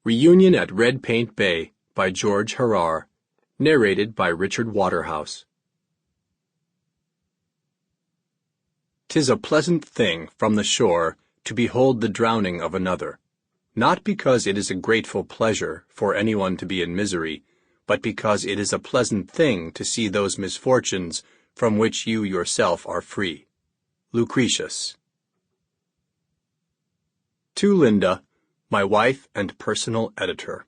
Reunion at Red Paint Bay by George Harrar. Narrated by Richard Waterhouse. 'Tis a pleasant thing from the shore to behold the drowning of another, not because it is a grateful pleasure for anyone to be in misery, but because it is a pleasant thing to see those misfortunes from which you yourself are free. Lucretius. To Linda, my wife and personal editor.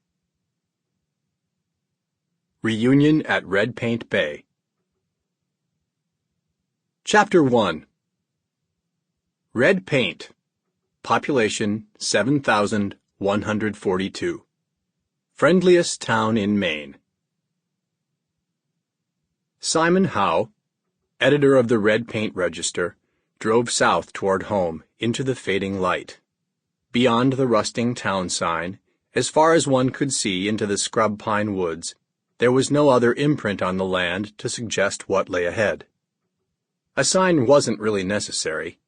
Reunion at Red Paint Bay. Chapter 1. Red Paint. Population 7,142. Friendliest Town in Maine. Simon Howe, editor of the Red Paint Register, drove south toward home into the fading light. Beyond the rusting town sign, as far as one could see into the scrub pine woods, there was no other imprint on the land to suggest what lay ahead. A sign wasn't really necessary.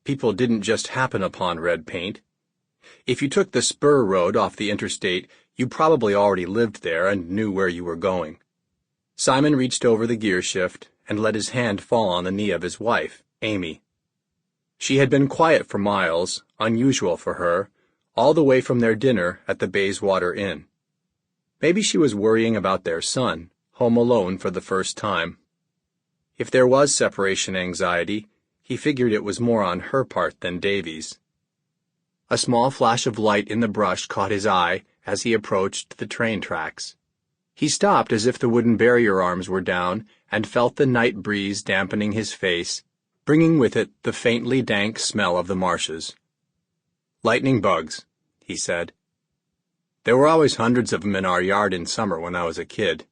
People didn't just happen upon red paint. If you took the spur road off the interstate, you probably already lived there and knew where you were going. Simon reached over the gear shift and let his hand fall on the knee of his wife, Amy. She had been quiet for miles, unusual for her, all the way from their dinner at the Bayswater Inn. Maybe she was worrying about their son, home alone for the first time. If there was separation anxiety, he figured it was more on her part than Davy's. A small flash of light in the brush caught his eye as he approached the train tracks. He stopped as if the wooden barrier arms were down and felt the night breeze dampening his face, bringing with it the faintly dank smell of the marshes. "Lightning bugs," he said. "There were always hundreds of them in our yard in summer when I was a kid.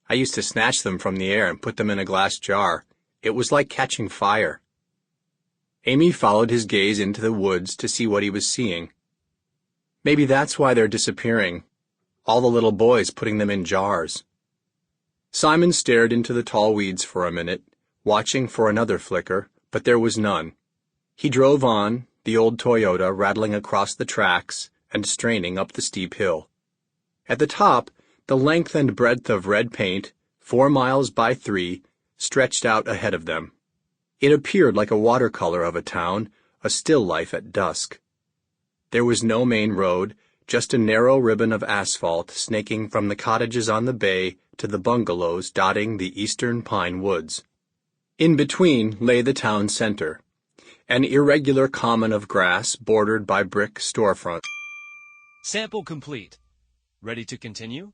I used to snatch them from the air and put them in a glass jar. It was like catching fire." Amy followed his gaze into the woods to see what he was seeing. "Maybe that's why they're disappearing. All the little boys putting them in jars." Simon stared into the tall weeds for a minute, watching for another flicker, but there was none. He drove on, the old Toyota rattling across the tracks and straining up the steep hill. At the top, the length and breadth of red paint, 4 miles by 3, stretched out ahead of them. It appeared like a watercolor of a town, a still life at dusk. There was no main road, just a narrow ribbon of asphalt snaking from the cottages on the bay to the bungalows dotting the eastern pine woods. In between lay the town center, an irregular common of grass bordered by brick storefronts. Sample complete. Ready to continue?